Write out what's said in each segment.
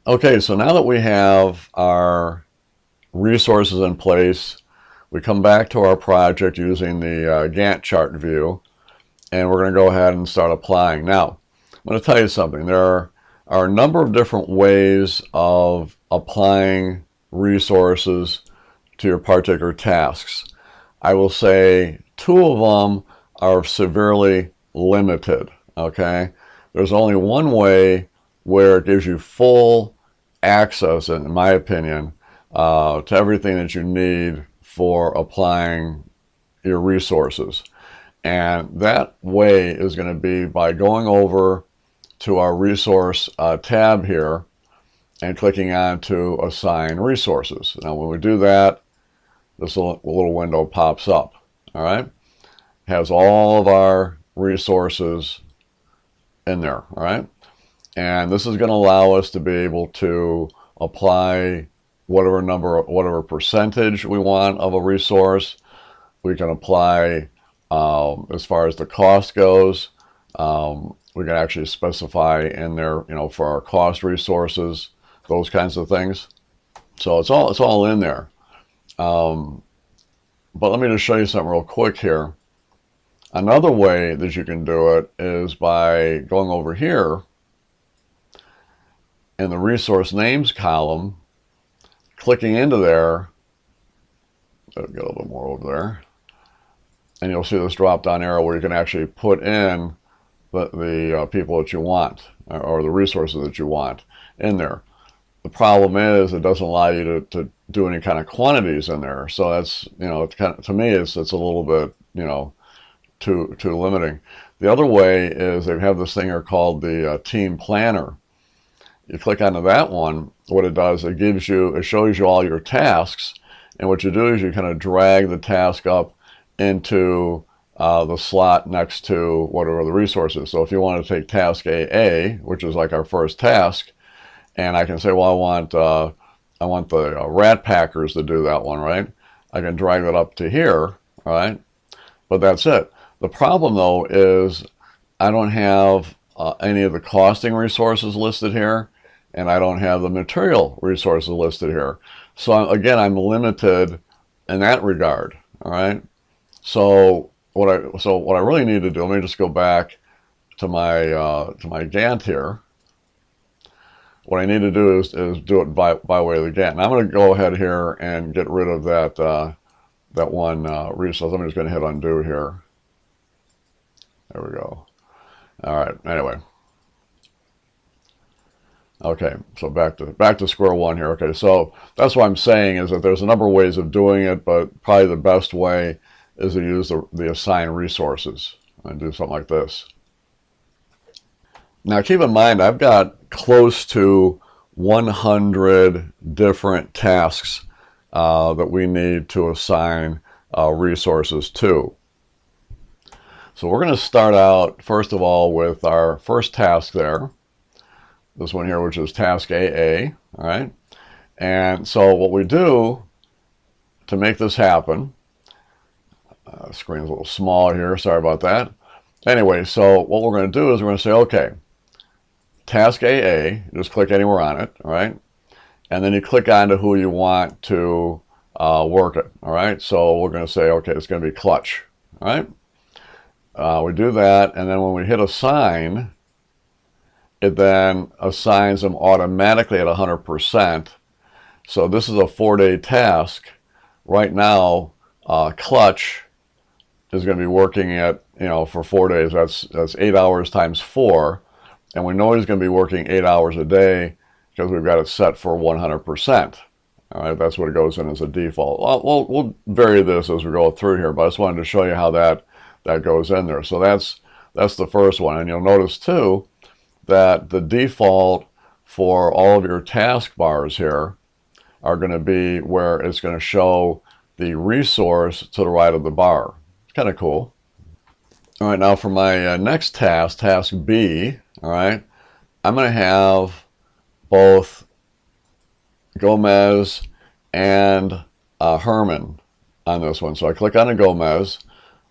Okay, so now that we have our resources in place, we come back to our project using the Gantt chart view, and we're going to go ahead and start applying. Now, I'm going to tell you something. There are a number of different ways of applying resources to your particular tasks. I will say two of them are severely limited, okay? There's only one way where it gives you full access, in my opinion, to everything that you need for applying your resources. And that way is going to be by going over to our resource tab here and clicking on to assign resources. Now when we do that, this little window pops up. All right, it has all of our resources in there. All right, and this is going to allow us to be able to apply whatever percentage we want of a resource. We can apply as far as the cost goes. We can actually specify in there, for our cost resources, those kinds of things. So it's all in there. But let me just show you something real quick here. Another way that you can do it is by going over here in the resource names column, clicking into there. Get a little bit more over there, and you'll see this drop down arrow where you can actually put in the people that you want, or the resources that you want in there. The problem is it doesn't allow you to do any kind of quantities in there. So that's, it's kind of, to me, it's a little bit, too limiting. The other way is they have this thing here called the team planner. You click onto that one. What it does, it shows you all your tasks, and what you do is you kind of drag the task up into the slot next to whatever the resource is. So if you want to take task AA, which is like our first task, and I can say, well, I want the rat packers to do that one, right? I can drag that up to here, right? But that's it. The problem though is I don't have any of the costing resources listed here, and I don't have the material resources listed here. So again, I'm limited in that regard. All right. So what I really need to do, let me just go back to my Gantt here. What I need to do is do it by way of the Gantt. And I'm going to go ahead here and get rid of that one resource. I'm just going to hit undo here. There we go. All right. Anyway. Okay, so back to square one here. Okay, so that's what I'm saying is that there's a number of ways of doing it, but probably the best way is to use the assign resources and do something like this. Now keep in mind, I've got close to 100 different tasks that we need to assign resources to. So we're going to start out, first of all, with our first task there. This one here, which is task AA, all right? And so what we do to make this happen, screen's a little small here, sorry about that. Anyway, so what we're going to do is we're going to say, okay, task AA, just click anywhere on it, all right? And then you click on to who you want to work it, all right? So we're going to say, okay, it's going to be clutch, all right? We do that, and then when we hit assign, it then assigns them automatically at 100%. So this is a 4-day task. Right now, clutch is going to be working at, for 4 days. That's 8 hours times 4. And we know he's going to be working 8 hours a day because we've got it set for 100%. All right, that's what it goes in as a default. We'll vary this as we go through here, but I just wanted to show you how that goes in there. So that's the first one. And you'll notice too, that the default for all of your taskbars here are going to be where it's going to show the resource to the right of the bar. It's kind of cool. All right, now for my next task, task B, all right, I'm going to have both Gomez and Herman on this one. So I click on a Gomez,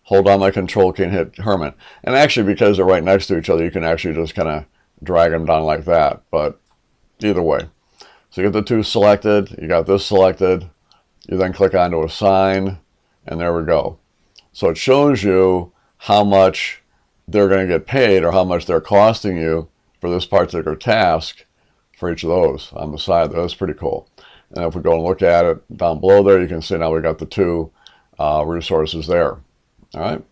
hold down my control key and hit Herman. And actually, because they're right next to each other, you can actually just kind of drag them down like that. But either way. So you get the two selected, you got this selected, you then click onto assign, and there we go. So it shows you how much they're going to get paid or how much they're costing you for this particular task for each of those on the side. That's pretty cool. And if we go and look at it down below there, you can see now we got the two resources there. All right.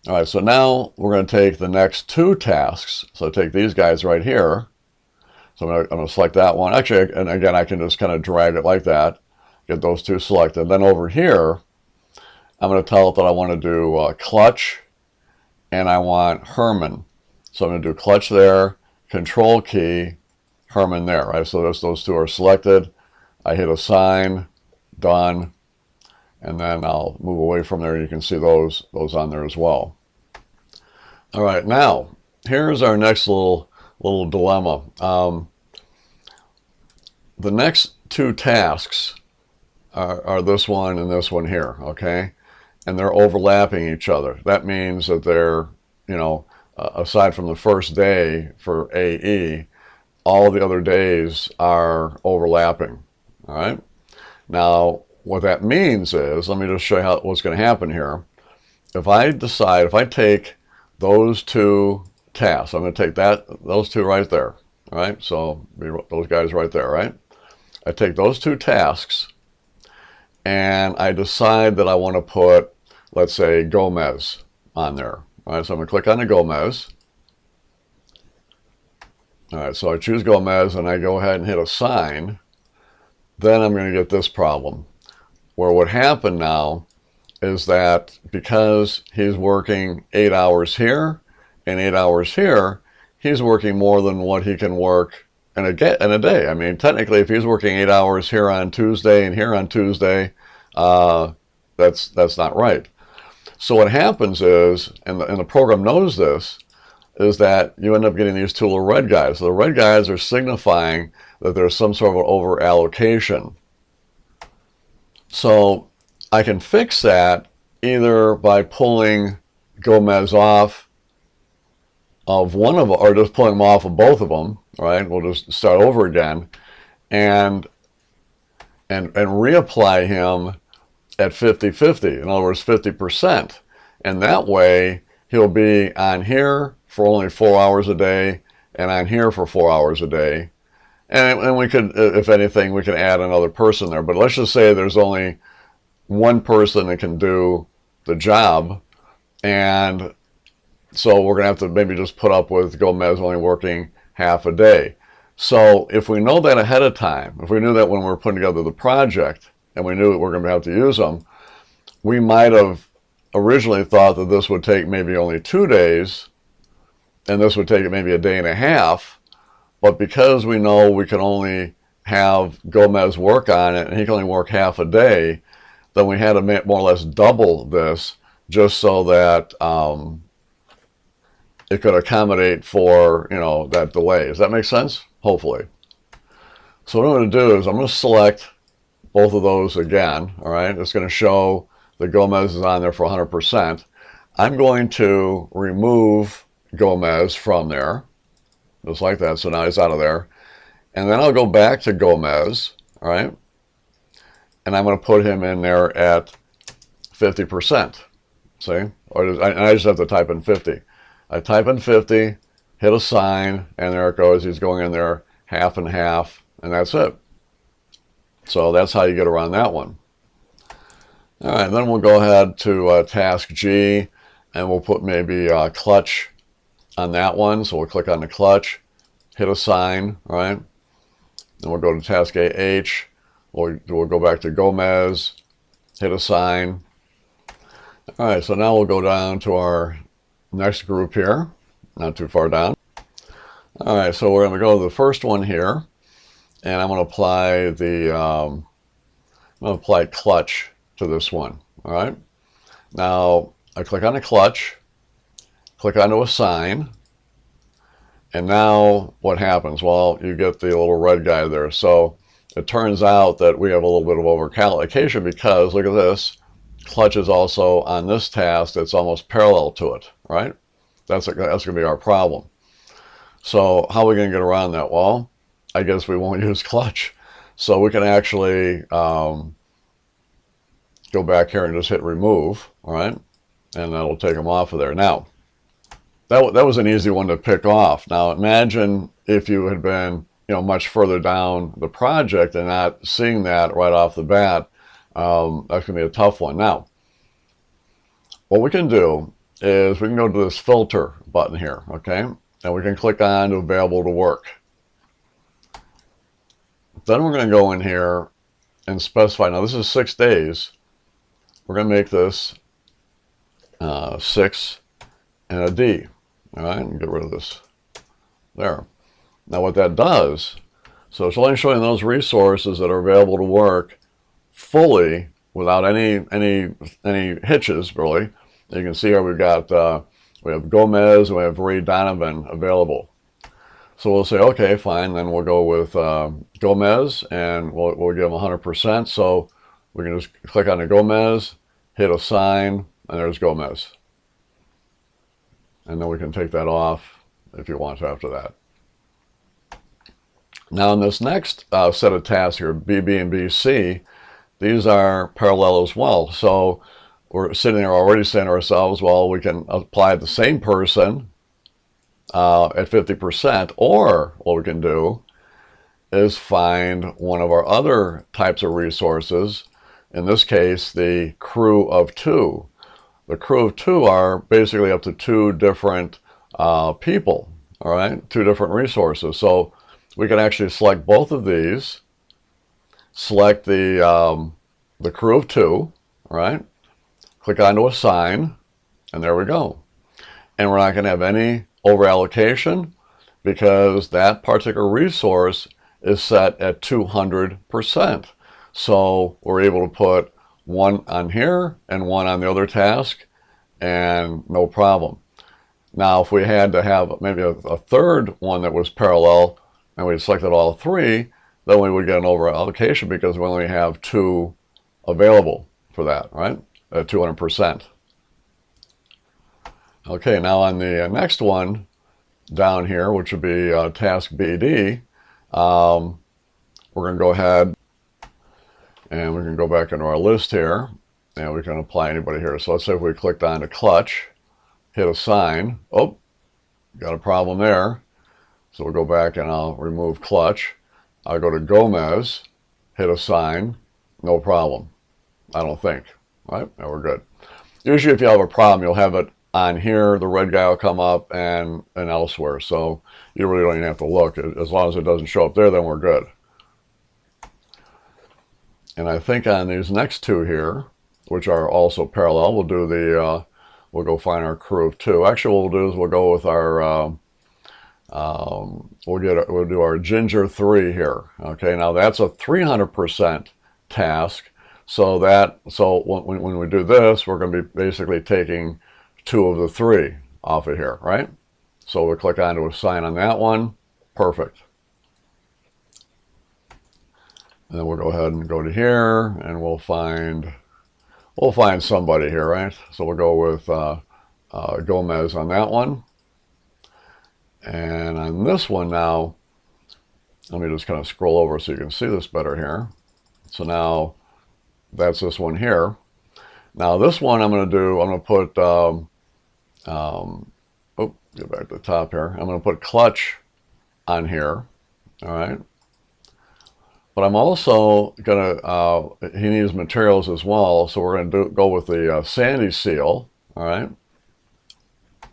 All right, so now we're going to take the next two tasks. So take these guys right here. So I'm going to select that one. Actually, and again, I can just kind of drag it like that, get those two selected. Then over here, I'm going to tell it that I want to do clutch, and I want Herman. So I'm going to do clutch there, control key, Herman there, right? So those two are selected. I hit assign, done, and then I'll move away from there. You can see those on there as well. All right, now here's our next little dilemma. The next two tasks are this one and this one here, okay? And they're overlapping each other. That means that they're, you know, aside from the first day for AE, all the other days are overlapping, all right? Now, what that means is, let me just show you what's going to happen here. If I take those two tasks, I'm going to take those two right there, all right? So those guys right there, right? I take those two tasks, and I decide that I want to put, let's say, Gomez on there. All right, so I'm going to click on the Gomez. All right, so I choose Gomez, and I go ahead and hit assign. Then I'm going to get this problem, where what happened now is that because he's working 8 hours here and 8 hours here, he's working more than what he can work in a day. I mean, technically, if he's working 8 hours here on Tuesday and here on Tuesday, that's not right. So what happens is, and the program knows this, is that you end up getting these two little red guys. So the red guys are signifying that there's some sort of an over-allocation. So I can fix that either by pulling Gomez off of one of them, or just pulling them off of both of them, right? We'll just start over again and reapply him at 50-50. In other words, 50%. And that way he'll be on here for only 4 hours a day and on here for 4 hours a day. And we could, if anything, we can add another person there. But let's just say there's only one person that can do the job. And so we're going to have to maybe just put up with Gomez only working half a day. So if we know that ahead of time, if we knew that when we were putting together the project and we knew that we're going to have to use them, we might have originally thought that this would take maybe only 2 days and this would take maybe a day and a half. But because we know we can only have Gomez work on it and he can only work half a day, then we had to more or less double this just so that it could accommodate for, you know, that delay. Does that make sense? Hopefully. So what I'm going to do is I'm going to select both of those again. All right, it's going to show that Gomez is on there for 100%. I'm going to remove Gomez from there, just like that. So now he's out of there. And then I'll go back to Gomez, all right? And I'm going to put him in there at 50%, see? Or I just have to type in 50. I type in 50, hit assign, and there it goes. He's going in there half and half, and that's it. So that's how you get around that one. All right, then we'll go ahead to task G, and we'll put maybe clutch on that one. So we'll click on the clutch, hit assign, all right? Then we'll go to task AH. We'll go back to Gomez, hit assign. All right, so now we'll go down to our next group here, not too far down. All right, so we're going to go to the first one here, and I'm going to apply the clutch to this one. All right. Now I click on the clutch, click on to assign, and now what happens? Well, you get the little red guy there. So it turns out that we have a little bit of over-allocation because look at this. Clutch is also on this task that's almost parallel to it, right? That's going to be our problem. So how are we going to get around that? Well, I guess we won't use clutch. So we can actually go back here and just hit remove, all right? And that'll take them off of there. Now, that was an easy one to pick off. Now imagine if you had been, much further down the project and not seeing that right off the bat. That's going to be a tough one. Now, what we can do is we can go to this filter button here, okay? And we can click on to available to work. Then we're going to go in here and specify, now this is 6 days. We're going to make this 6 and a D. All right, and get rid of this there. Now what that does, so it's only showing those resources that are available to work fully without any hitches, really. You can see here we've got, we have Gomez and we have Ray Donovan available. So we'll say, okay, fine, then we'll go with Gomez and we'll give them 100%. So we can just click on the Gomez, hit assign, and there's Gomez. And then we can take that off if you want to after that. Now in this next set of tasks here, BB and BC, these are parallel as well. So we're sitting there already saying to ourselves, well, we can apply the same person at 50%, or what we can do is find one of our other types of resources, in this case, the crew of 2. The crew of 2 are basically up to 2 different people, all right, 2 different resources. So we can actually select both of these, select the crew of 2, all right, click on to assign, and there we go. And we're not going to have any over-allocation because that particular resource is set at 200%. So we're able to put one on here and one on the other task, and no problem. Now, if we had to have maybe a third one that was parallel, and we selected all 3, then we would get an over-allocation because we only have 2 available for that, right? At 200%. Okay, now on the next one down here, which would be task BD, we're going to go ahead and we can go back into our list here, and we can apply anybody here. So let's say if we clicked on the clutch, hit assign. Oh, got a problem there. So we'll go back and I'll remove clutch. I'll go to Gomez, hit assign, no problem. I don't think, right? No, we're good. Usually if you have a problem, you'll have it on here, the red guy will come up, and elsewhere. So you really don't even have to look. As long as it doesn't show up there, then we're good. And I think on these next 2 here, which are also parallel, we'll do the, we'll go find our crew of 2. Actually, what we'll do is we'll go with our, we'll do our Ginger 3 here. Okay, now that's a 300% task. So when we do this, we're going to be basically taking 2 of the 3 off of here, right? So we'll click on to assign on that one. Perfect. And then we'll go ahead and go to here, and we'll find somebody here, right? So we'll go with Gomez on that one. And on this one now, let me just kind of scroll over so you can see this better here. So now that's this one here. Now this one I'm going to put, get back to the top here. I'm going to put clutch on here, all right? But I'm also going to, he needs materials as well, so we're going to go with the sandy seal, all right?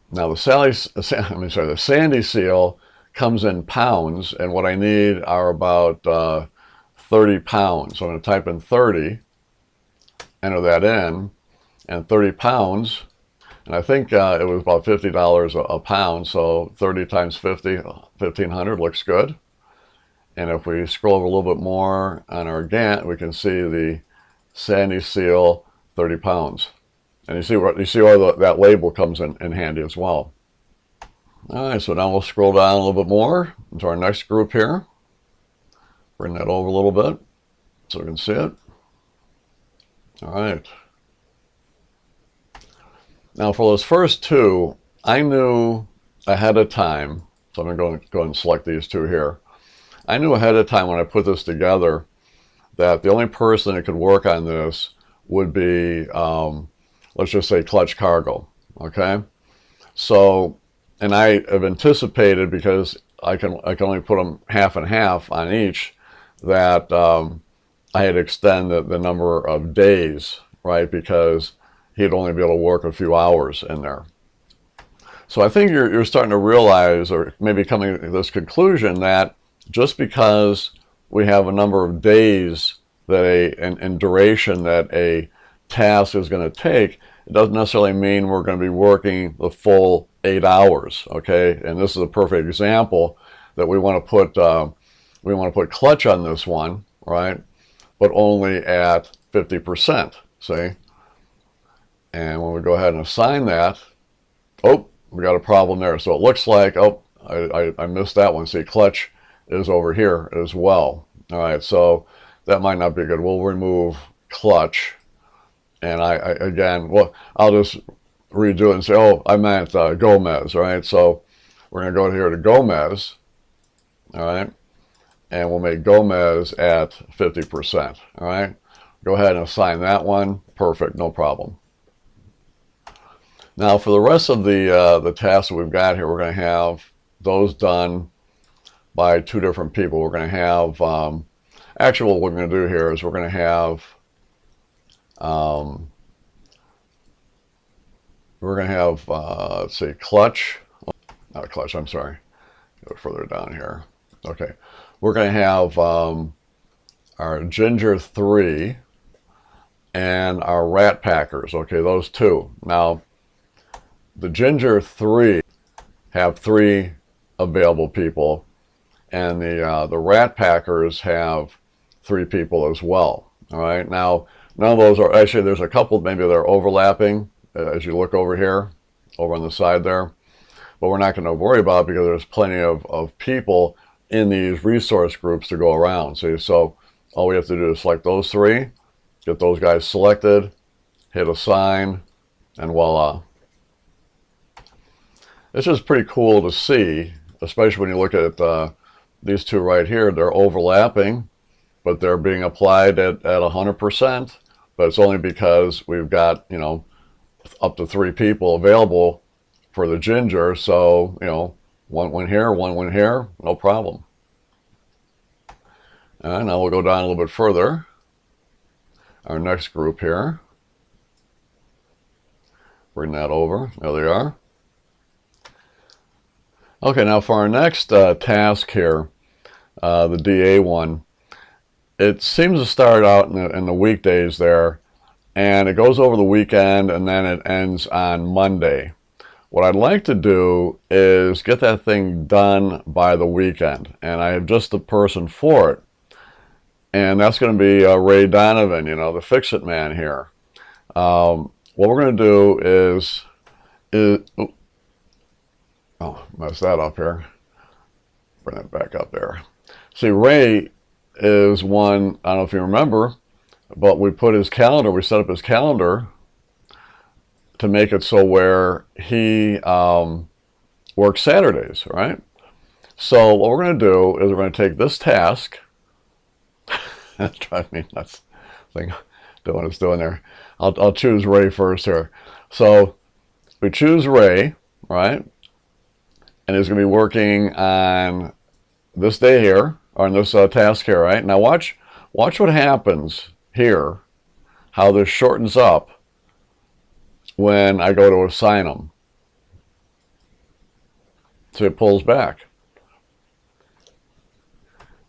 Now the sandy seal comes in pounds, and what I need are about 30 pounds. So I'm going to type in 30, enter that in, and 30 pounds, and I think it was about $50 a pound, so 30 times 50, 1,500 looks good. And if we scroll over a little bit more on our Gantt, we can see the sandy seal, 30 pounds. And you see where that label comes in handy as well. All right, so now we'll scroll down a little bit more into our next group here. Bring that over a little bit so we can see it. All right. Now for those first 2, I knew ahead of time, so I'm going to go ahead and select these 2 here. I knew ahead of time when I put this together that the only person that could work on this would be, let's just say, clutch cargo, okay? So, and I have anticipated, because I can only put them half and half on each, that I had extended the number of days, right? Because he'd only be able to work a few hours in there. So I think you're starting to realize, or maybe coming to this conclusion, that just because we have a number of days that in duration that a task is going to take, it doesn't necessarily mean we're going to be working the full 8 hours, okay? And this is a perfect example that we want to put clutch on this one, right? But only at 50%, see? And when we go ahead and assign that, oh, we got a problem there. So it looks like, oh, I missed that one. See, clutch is over here as well. All right, so that might not be good. We'll remove clutch. And again, well, I'll just redo it and say, oh, I meant Gomez, right? So we're going to go here to Gomez, all right? And we'll make Gomez at 50%, all right? Go ahead and assign that one. Perfect, no problem. Now for the rest of the tasks that we've got here, we're going to have those done by 2 different people. We're going to have, actually what we're going to do here is we're going to have, let's see, clutch, not clutch, I'm sorry, go further down here. Okay, we're going to have our Ginger 3 and our Rat Packers, okay, those 2. Now, the Ginger 3 have 3 available people, and the Rat Packers have 3 people as well, all right? Now, none of those are, actually there's a couple maybe they're overlapping as you look over here, over on the side there, but we're not going to worry about it because there's plenty of people in these resource groups to go around. See, so all we have to do is select those 3, get those guys selected, hit assign, and voila. It's just pretty cool to see, especially when you look at these 2 right here. They're overlapping, but they're being applied at 100%. But it's only because we've got, you know, up to 3 people available for the Ginger. So, you know, one here, one here, no problem. And now we'll go down a little bit further. Our next group here. Bring that over. There they are. Okay, now for our next task here, the DA one, it seems to start out in the weekdays there, and it goes over the weekend, and then it ends on Monday. What I'd like to do is get that thing done by the weekend, and I have just the person for it, and that's going to be Ray Donovan, you know, the fix-it man here. What we're going to do is oh, mess that up here. Bring that back up there. See, Ray is one, I don't know if you remember, but we put his calendar, we set up his calendar to make it so where he works Saturdays, right? So what we're going to do is we're going to take this task. That's driving me nuts. Doing what it's doing there. I'll choose Ray first here. So we choose Ray, right? And he's going to be working on this day here, or on this task here, right? Now watch what happens here, how this shortens up when I go to assign them. So it pulls back.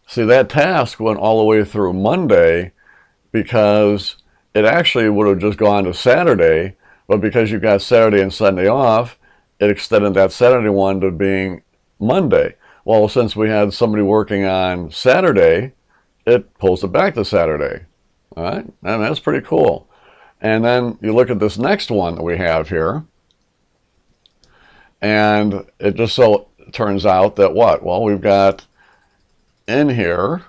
See, that task went all the way through Monday because it actually would have just gone to Saturday, but because you got Saturday and Sunday off, it extended that Saturday one to being Monday. Well, since we had somebody working on Saturday, it pulls it back to Saturday. All right, and that's pretty cool. And then you look at this next one that we have here, and it just so turns out that what? Well, we've got in here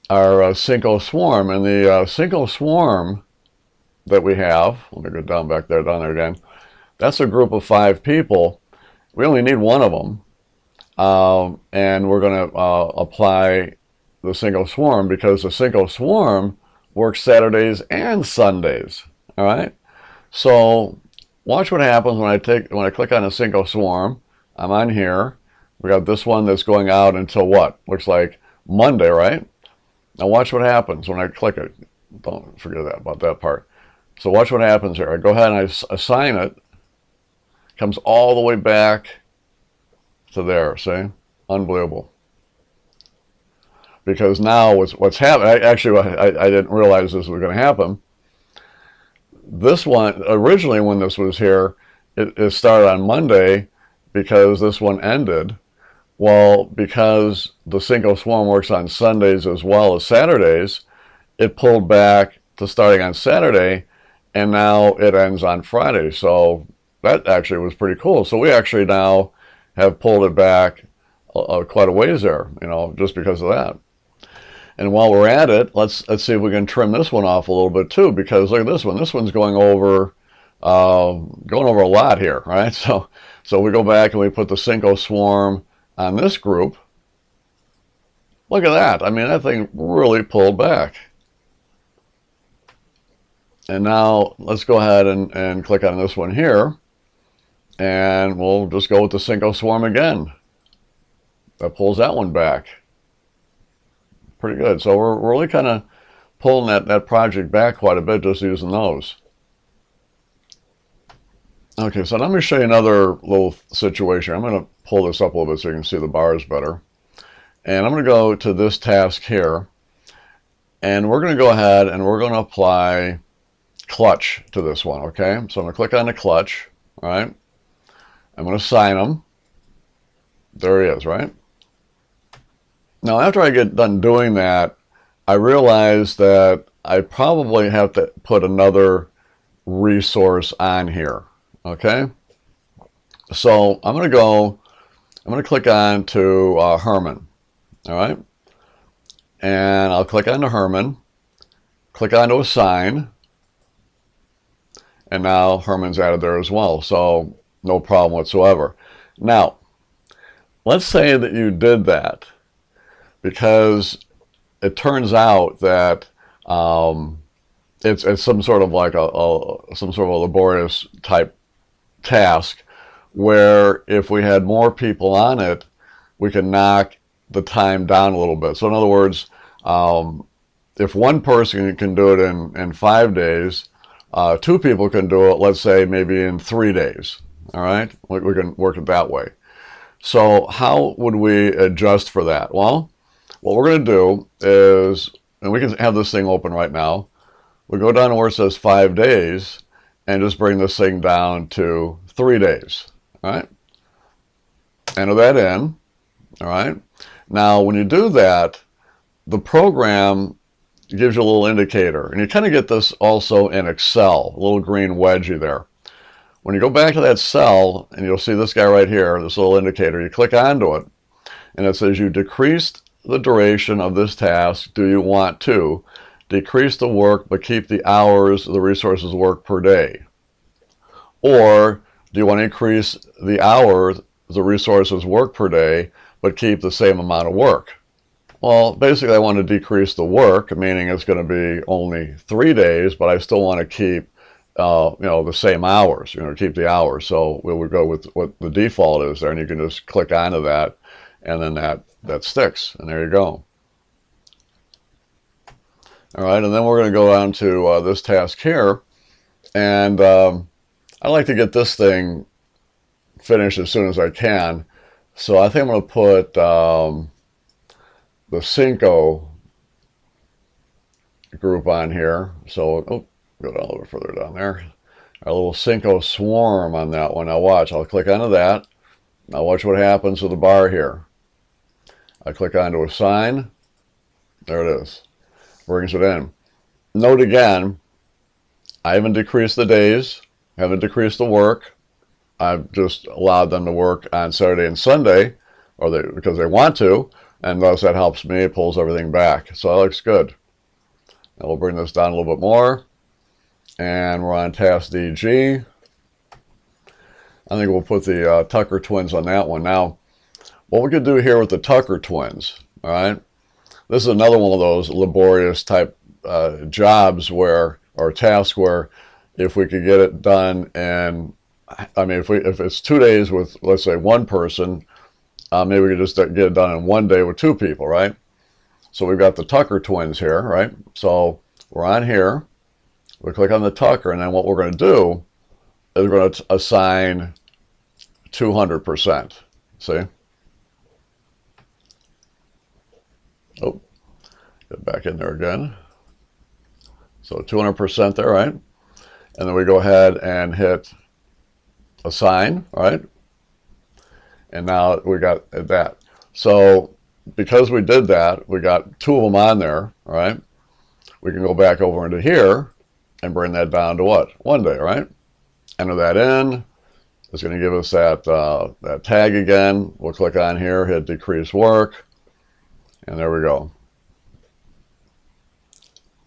our Cinco Swarm, and the Cinco Swarm that we have, let me go down there again, that's a group of 5 people. We only need one of them, and we're going to apply the single swarm, because the single swarm works Saturdays and Sundays. All right. So watch what happens when I click on a single swarm. I'm on here. We got this one that's going out until what? Looks like Monday, right? Now watch what happens when I click it. Don't forget about that part. So watch what happens here. I go ahead and I assign it. Comes all the way back to there. See? Unbelievable. Because now what's happening, actually I didn't realize this was going to happen. This one, originally when this was here, it started on Monday because this one ended. Well, because the single swarm works on Sundays as well as Saturdays, it pulled back to starting on Saturday, and now it ends on Friday. So that actually was pretty cool. So we actually now have pulled it back quite a ways there, you know, just because of that. And while we're at it, let's see if we can trim this one off a little bit too, because look at this one. This one's going over a lot here, right? So we go back and we put the single swarm on this group. Look at that. I mean, that thing really pulled back. And now let's go ahead and click on this one here. And we'll just go with the single swarm again. That pulls that one back. Pretty good. So we're really kind of pulling that project back quite a bit just using those. Okay, so let me show you another little situation. I'm going to pull this up a little bit so you can see the bars better. And I'm going to go to this task here. And we're going to go ahead and we're going to apply clutch to this one, okay? So I'm going to click on the clutch, all right? I'm going to assign him. There he is, right? Now, after I get done doing that, I realize that I probably have to put another resource on here, okay? So I'm going to click on to Herman, all right? And I'll click on to Herman, click on to assign, and now Herman's added there as well, so no problem whatsoever. Now, let's say that you did that, because it turns out that it's some sort of like some sort of a laborious type task where if we had more people on it, we can knock the time down a little bit. So in other words, if one person can do it in 5 days, 2 people can do it, let's say maybe in 3 days. All right, we can work it that way. So how would we adjust for that? Well, what we're going to do is, and we can have this thing open right now, we go down to where it says 5 days and just bring this thing down to 3 days. All right, enter that in. All right, now when you do that, the program gives you a little indicator, and you kind of get this also in Excel, a little green wedgie there. When you go back to that cell, and you'll see this guy right here, this little indicator, you click onto it, and it says you decreased the duration of this task. Do you want to decrease the work but keep the hours the resources work per day? Or do you want to increase the hours the resources work per day but keep the same amount of work? Well, basically I want to decrease the work, meaning it's going to be only 3 days, but I still want to keep the same hours, keep the hours. So we would go with what the default is there, and you can just click onto that, and then that sticks, and there you go. All right, and then we're going to go on to this task here, and I like to get this thing finished as soon as I can. So I think I'm going to put the Cinco group on here. So, go down a little further down there. Our little Cinco swarm on that one. Now watch, I'll click onto that. Now watch what happens to the bar here. I click onto assign. There it is. Brings it in. Note again, I haven't decreased the days, haven't decreased the work. I've just allowed them to work on Saturday and Sunday, because they want to, and thus that helps me. It pulls everything back. So that looks good. Now we'll bring this down a little bit more. And we're on task DG. I think we'll put the Tucker twins on that one. Now, what we could do here with the Tucker twins, all right? this is another one of those laborious type jobs where, or tasks where, if we could get it done in, I mean, if it's 2 days with, let's say, one person, maybe we could just get it done in 1 day with 2 people, right? So we've got the Tucker twins here, right? So we're on here, we click on the Tucker, and then what we're going to do is we're going to assign 200%. See? Oh, get back in there again. So 200% there, right? And then we go ahead and hit assign, right? And now we got that. So because we did that, we got 2 of them on there, right? We can go back over into here and bring that down to what? 1 day, right? Enter that in. It's going to give us that, that tag again. We'll click on here, hit decrease work, and there we go.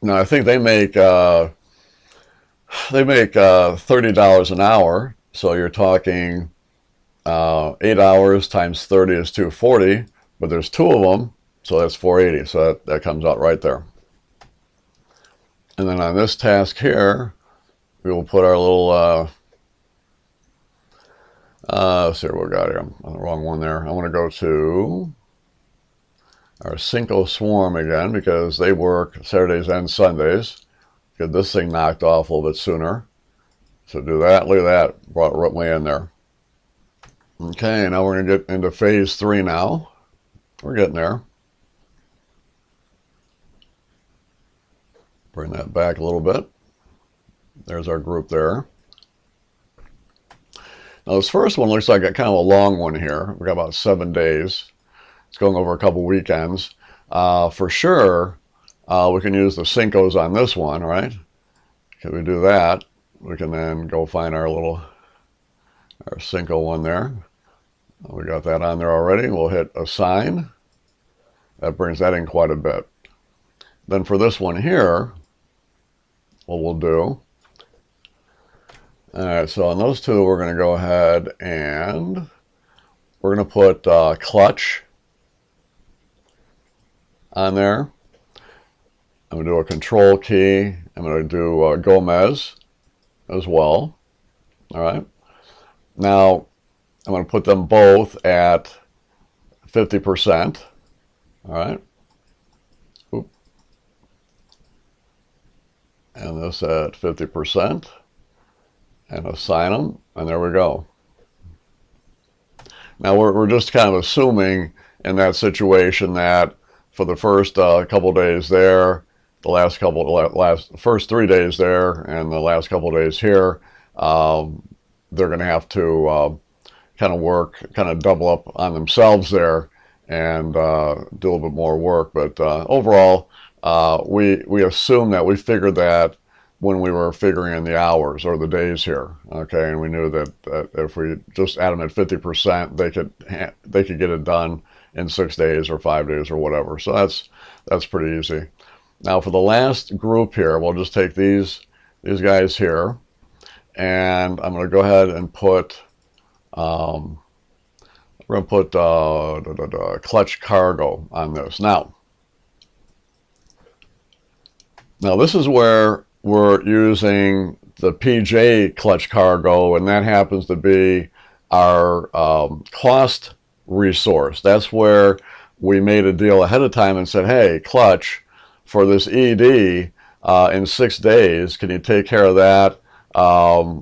Now I think they make $30 an hour, so you're talking 8 hours times 30 is 240, but there's 2 of them, so that's 480. So that comes out right there. And then on this task here, we will put our little let's see what we got here. I'm on the wrong one there. I want to go to our Cinco Swarm again, because they work Saturdays and Sundays. Get this thing knocked off a little bit sooner. So do that. Look at that. Brought it right way in there. Okay, now we're going to get into phase 3 now. We're getting there. Bring that back a little bit. There's our group there. Now this first one looks like a kind of a long one here. We've got about 7 days. It's going over a couple weekends. For sure, we can use the Cincos on this one, right? Can we do that? We can then go find our Cinco one there. We got that on there already. We'll hit assign. That brings that in quite a bit. Then for this one here, what we'll do, all right, so on those 2, we're going to go ahead and we're going to put clutch on there. I'm going to do a control key. I'm going to do Gomez as well. All right. Now, I'm going to put them both at 50%. All right. Oop. And this at 50%. And assign them. And there we go. Now, we're just kind of assuming in that situation that for the first couple days there, first 3 days there, and the last couple days here, they're going to have to kind of double up on themselves there and do a little bit more work. But overall, we assume that we figured that when we were figuring in the hours or the days here, okay, and we knew that if we just add them at 50%, they could get it done in 6 days or 5 days or whatever. So that's pretty easy. Now for the last group here, we'll just take these guys here, and I'm going to go ahead and put we're going to put clutch cargo on this. Now this is where we're using the PJ clutch cargo, and that happens to be our cost resource. That's where we made a deal ahead of time and said, hey, clutch, for this ED in 6 days, can you take care of that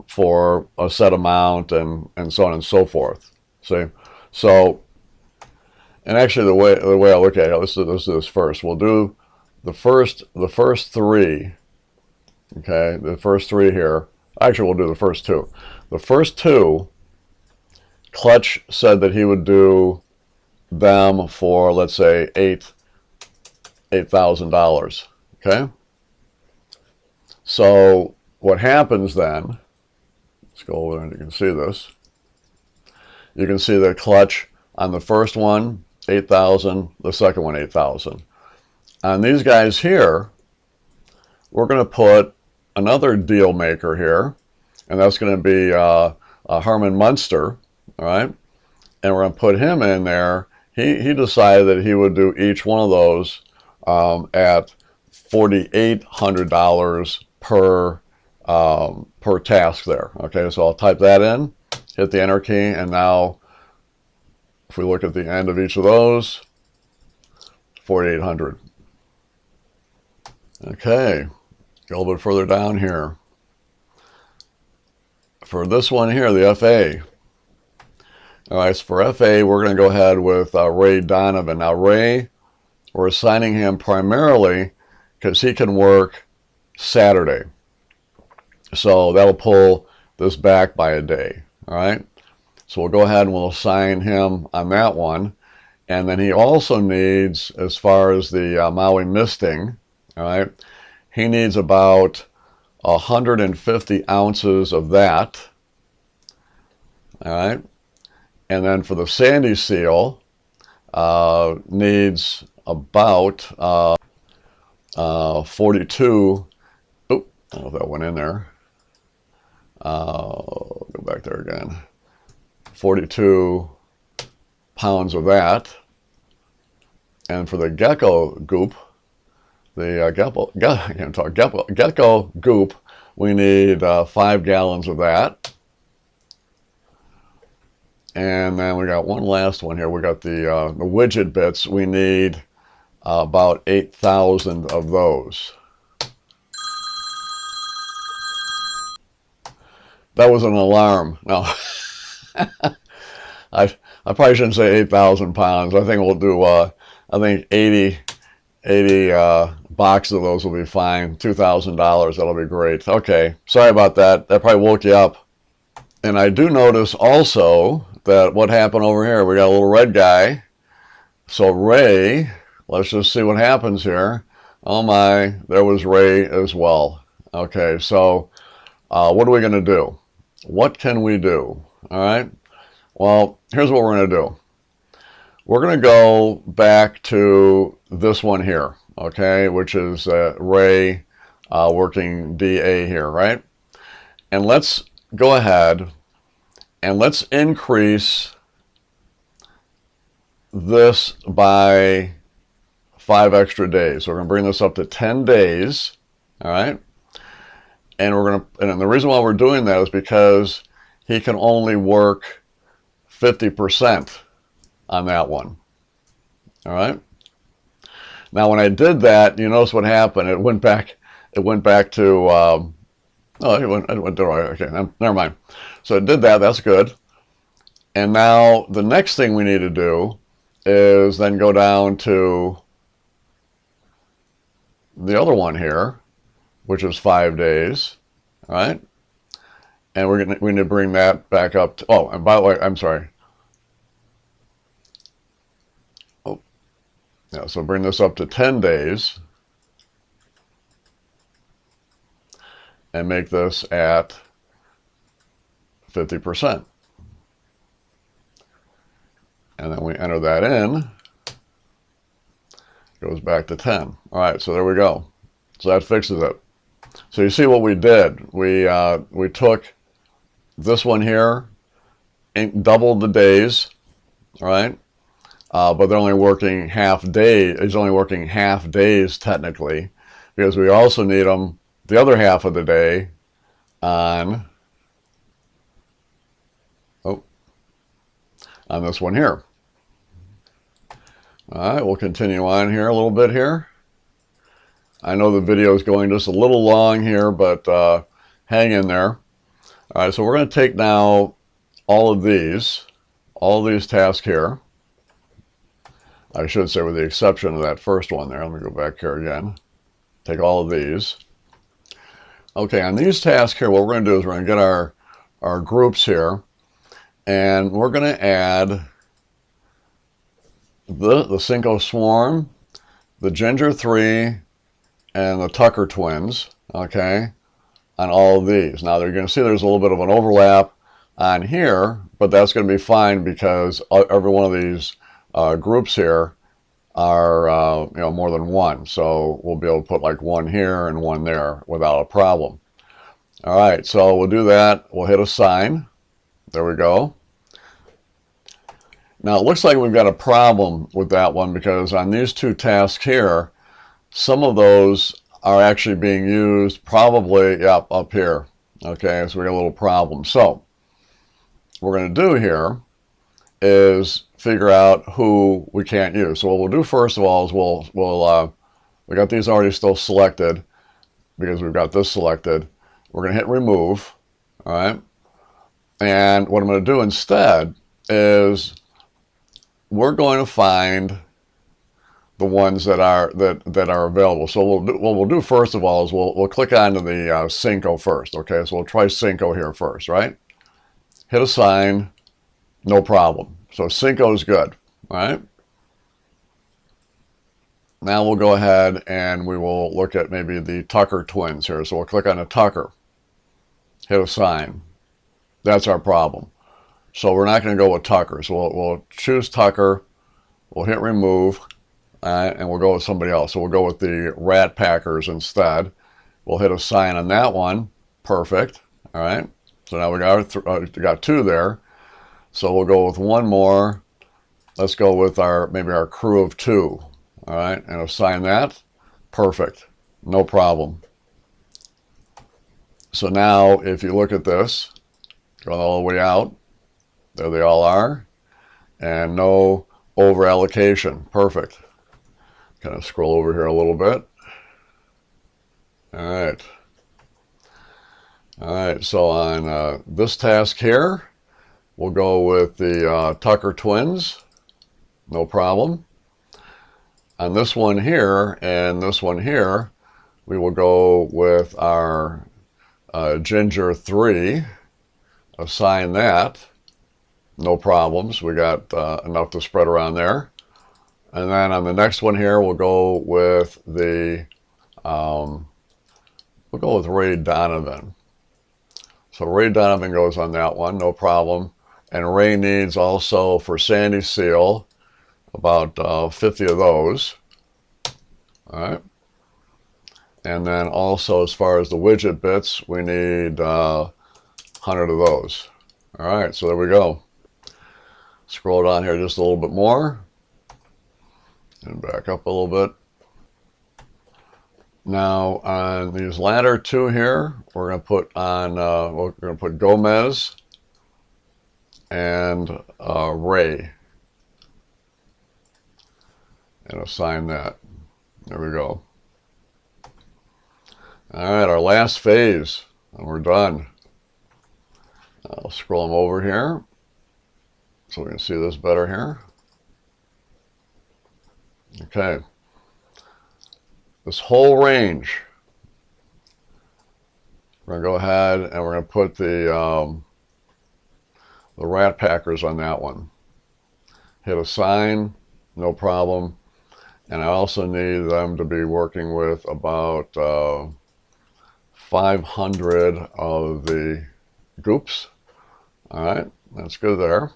for a set amount, and so on and so forth. See? So, and actually the way I look at it, let's do this first. We'll do the first 3. Okay, the first 3 here. Actually, we'll do the first 2. The first 2, Clutch said that he would do them for, let's say, $8,000. Okay. So what happens then? Let's go over and you can see this. You can see that Clutch on the first one, 8,000. The second one, 8,000. On these guys here, we're going to put another deal maker here, and that's going to be Herman Munster, all right? And we're going to put him in there. He decided that he would do each one of those at $4,800 per task there. Okay, so I'll type that in, hit the enter key, and now if we look at the end of each of those, 4,800. Okay, go a little bit further down here. For this one here, the FA. All right, so for FA, we're going to go ahead with Ray Donovan. Now, Ray, we're assigning him primarily because he can work Saturday. So that'll pull this back by a day. All right, so we'll go ahead and we'll assign him on that one. And then he also needs, as far as the Maui misting, all right, he needs about 150 ounces of that. All right, and then for the sandy seal, needs about 42. Oh, I don't know if that went in there. Go back there again. 42 pounds of that. And for the gecko goop, the gecko goop, we need 5 gallons of that. And then we got one last one here. We got the widget bits. We need about 8,000 of those. That was an alarm. No, I probably shouldn't say 8,000 pounds. I think we'll do I think 80 boxes of those will be fine. $2,000. That'll be great. Okay, sorry about that. That probably woke you up. And I do notice also that what happened over here, we got a little red guy. So Ray, let's just see what happens here. Oh my, there was Ray as well. Okay, so what are we going to do? What can we do? All right, well, here's what we're going to do. We're going to go back to this one here, okay, which is Ray working DA here, right? And let's go ahead and let's increase this by 5 extra days. So we're going to bring this up to 10 days, all right? And we're going to, and the reason why we're doing that is because he can only work 50% on that one, all right? Now, when I did that, you notice what happened. It went back to, oh, it went to, okay, never mind. So it did that, that's good. And now the next thing we need to do is then go down to the other one here, which is 5 days, all right? And we need to bring that back up to, oh, and by the way, I'm sorry. Oh, yeah, so bring this up to 10 days and make this at 50%. And then we enter that in, goes back to 10. All right, so there we go. So that fixes it. So you see what we did. We took this one here, doubled the days, all right? But they're only working half day. He's only working half days technically, because we also need them the other half of the day on, oh, on this one here. All right, we'll continue on here a little bit here. I know the video is going just a little long here, but hang in there. All right, so we're going to take now all of these tasks here. I should say with the exception of that first one there. Let me go back here again. Take all of these. Okay, on these tasks here, what we're going to do is we're going to get our groups here, and we're going to add the Cinco Swarm, the Ginger 3, and the Tucker twins, okay, on all of these. Now, you're going to see there's a little bit of an overlap on here, but that's going to be fine because every one of these groups here are you know, more than one. So we'll be able to put like one here and one there without a problem. All right, so we'll do that. We'll hit assign. There we go. Now, it looks like we've got a problem with that one because on these two tasks here, some of those are actually being used probably, yep, up here. Okay, so we got a little problem. So what we're going to do here is figure out who we can't use. So what we'll do first of all is we got these already still selected because we've got this selected. We're going to hit remove, all right? And what I'm going to do instead is we're going to find the ones that are available. So what we'll do first of all is we'll click onto the Cinco first. Okay, so we'll try Cinco here first, right? Hit assign, no problem. So Cinco is good, all right? Now we'll go ahead and we will look at maybe the Tucker twins here. So we'll click on the Tucker, hit assign. That's our problem. So we're not going to go with Tucker. So we'll choose Tucker, we'll hit remove, and we'll go with somebody else. So we'll go with the Rat Packers instead. We'll hit assign on that one. Perfect. All right. So now we got two there. So we'll go with one more. Let's go with maybe our crew of two. All right, and assign that. Perfect. No problem. So now if you look at this, go all the way out. There they all are. And no over allocation. Perfect. Kind of scroll over here a little bit. All right. All right, so on this task here, we'll go with the Tucker twins. No problem. On this one here and this one here, we will go with our Ginger 3. Assign that. No problems. We got enough to spread around there. And then on the next one here, we'll go with the Ray Donovan. So Ray Donovan goes on that one, no problem. And Ray needs also for Sandy Seal about 50 of those. All right. And then also as far as the widget bits, we need 100 of those. All right, so there we go. Scroll down here just a little bit more. And back up a little bit. Now on these latter two here, we're going to put on we're going to put Gomez and Ray, and assign that. There we go. All right, our last phase, and we're done. I'll scroll them over here so we can see this better here. Okay. This whole range, we're going to go ahead and we're going to put the Rat Packers on that one. Hit assign, no problem. And I also need them to be working with about 500 of the goops. All right, that's good there.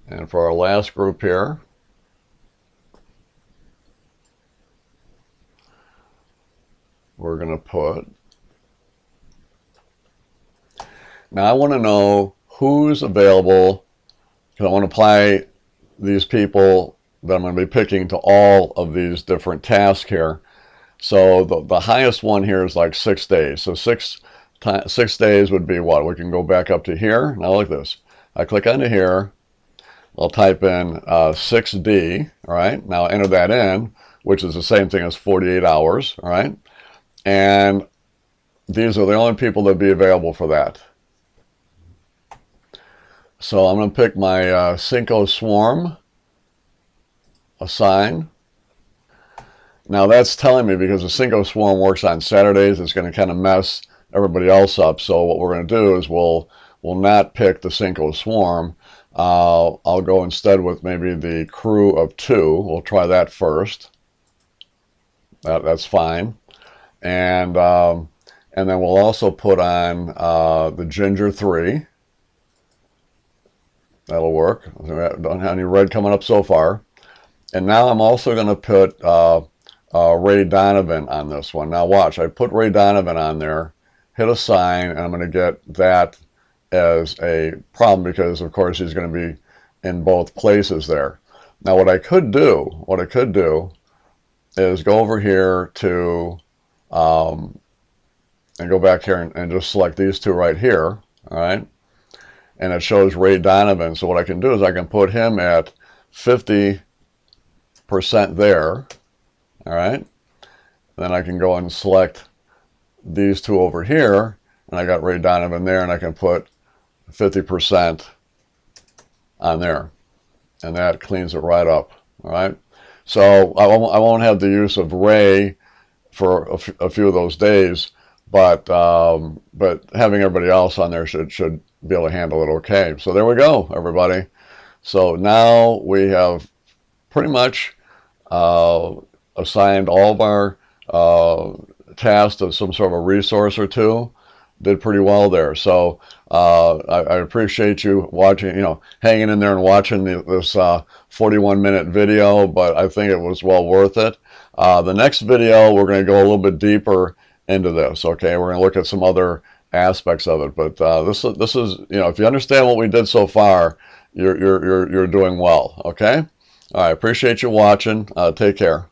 And for our last group here, we're going to put, now I want to know who's available, because I want to apply these people that I'm going to be picking to all of these different tasks here. So the highest one here is like 6 days. So 6 days would be what? We can go back up to here. Now look at this. I click onto here. I'll type in 6D. All right. Now enter that in, which is the same thing as 48 hours. All right. And these are the only people that be available for that. So I'm going to pick my Cinco Swarm, assign. Now that's telling me because the Cinco Swarm works on Saturdays, it's going to kind of mess everybody else up. So what we're going to do is we'll not pick the Cinco Swarm. I'll go instead with maybe the crew of 2. We'll try that first. That's fine. And then we'll also put on the Ginger 3. That'll work. Don't have any red coming up so far. And now I'm also going to put Ray Donovan on this one. Now watch, I put Ray Donovan on there, hit assign, and I'm going to get that as a problem because of course he's going to be in both places there. Now what I could do is go over here to, and go back here and just select these two right here, all right? And it shows Ray Donovan. So what I can do is I can put him at 50% there, all right? Then I can go and select these two over here, and I got Ray Donovan there, and I can put 50% on there, and that cleans it right up, all right? So I won't have the use of Ray for a few of those days, but having everybody else on there should be able to handle it okay. So there we go, everybody. So now we have pretty much assigned all of our tasks to some sort of a resource or two. Did pretty well there. So I appreciate you watching, hanging in there and watching this 41-minute video, but I think it was well worth it. The next video, we're going to go a little bit deeper into this. Okay, we're going to look at some other aspects of it. But this is, if you understand what we did so far, you're doing well. Okay. All right. Appreciate you watching. Take care.